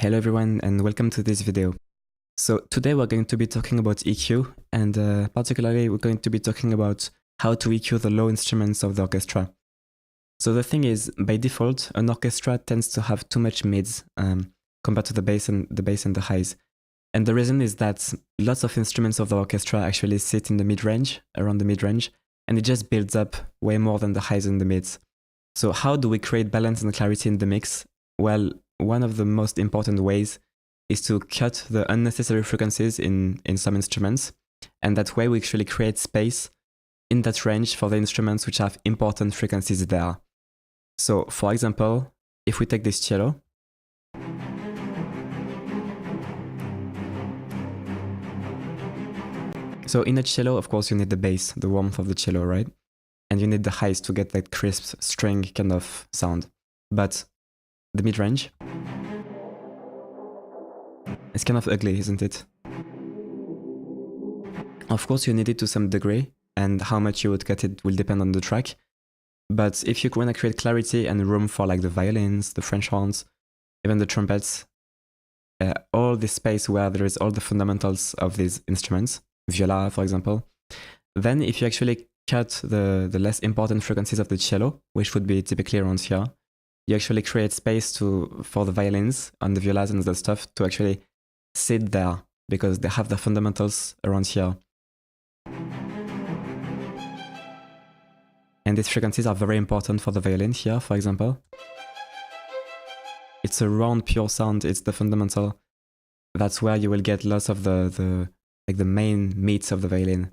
Hello everyone and welcome to this video. So today we're going to be talking about EQ and particularly we're going to be talking about how to EQ the low instruments of the orchestra. So the thing is, by default, an orchestra tends to have too much mids compared to the bass and the highs. And the reason is that lots of instruments of the orchestra actually sit in the mid-range, around the mid-range, and it just builds up way more than the highs and the mids. So how do we create balance and clarity in the mix? Well, one of the most important ways is to cut the unnecessary frequencies in some instruments, and that way we actually create space in that range for the instruments which have important frequencies there. So, for example, if we take this cello, so in a cello, of course, you need the bass, the warmth of the cello, right? And you need the highs to get that crisp string kind of sound. But the mid-range, it's kind of ugly, isn't it? Of course, you need it to some degree, and how much you would cut it will depend on the track. But if you want to create clarity and room for like the violins, the French horns, even the trumpets, all this space where there is all the fundamentals of these instruments, viola, for example, then if you actually cut the less important frequencies of the cello, which would be typically around here, you actually create space for the violins and the violas and the stuff to actually sit there because they have the fundamentals around here. And these frequencies are very important for the violin here, for example. It's a round, pure sound, it's the fundamental. That's where you will get lots of the main meats of the violin.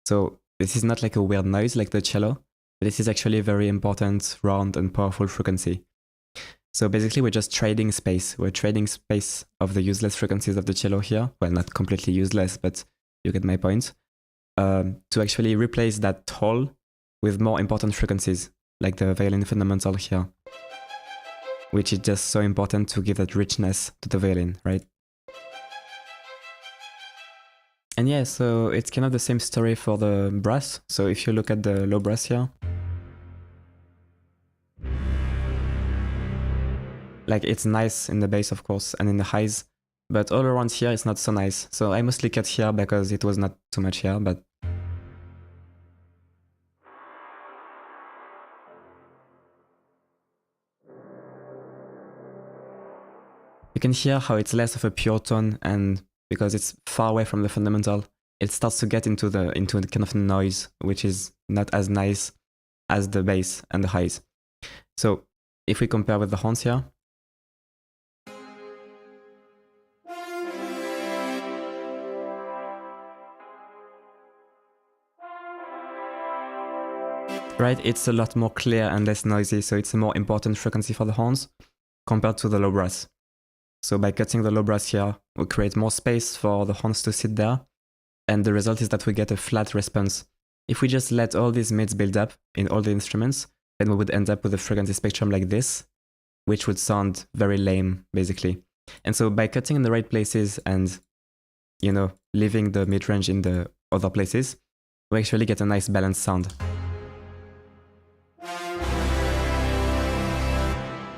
So this is not like a weird noise like the cello, but this is actually a very important, round and powerful frequency. So basically we're just trading space. We're trading space of the useless frequencies of the cello here. Well, not completely useless, but you get my point. To actually replace that hole with more important frequencies, like the violin fundamental here, which is just so important to give that richness to the violin, right? And yeah, so it's kind of the same story for the brass. So if you look at the low brass here, like it's nice in the bass, of course, and in the highs, but all around here it's not so nice. So I mostly cut here because it was not too much here, but you can hear how it's less of a pure tone, and because it's far away from the fundamental, it starts to get into the kind of noise, which is not as nice as the bass and the highs. So if we compare with the horns here, right, it's a lot more clear and less noisy, so it's a more important frequency for the horns compared to the low brass. So by cutting the low brass here, we create more space for the horns to sit there, and the result is that we get a flat response. If we just let all these mids build up in all the instruments, then we would end up with a frequency spectrum like this, which would sound very lame, basically. And so by cutting in the right places and, you know, leaving the mid-range in the other places, we actually get a nice balanced sound.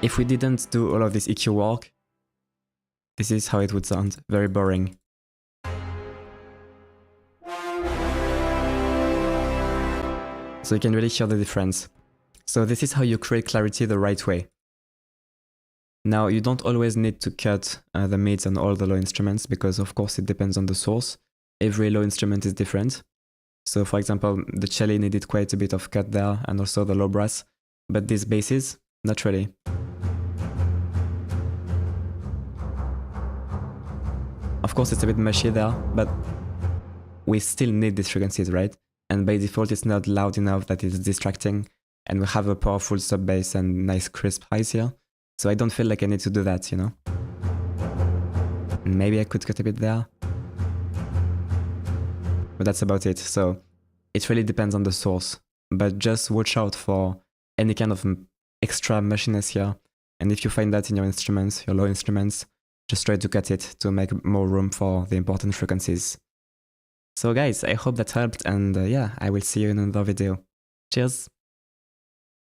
If we didn't do all of this EQ work, this is how it would sound, very boring. So you can really hear the difference. So this is how you create clarity the right way. Now you don't always need to cut the mids on all the low instruments because of course it depends on the source. Every low instrument is different. So for example, the cello needed quite a bit of cut there and also the low brass, but these basses, not really. Of course, it's a bit mushy there, but we still need these frequencies, right? And by default, it's not loud enough that it's distracting, and we have a powerful sub bass and nice crisp highs here. So I don't feel like I need to do that, you know? Maybe I could cut a bit there, but that's about it. So it really depends on the source, but just watch out for any kind of extra mushiness here. And if you find that in your instruments, your low instruments, just try to cut it to make more room for the important frequencies. So guys, I hope that helped, and yeah, I will see you in another video. Cheers!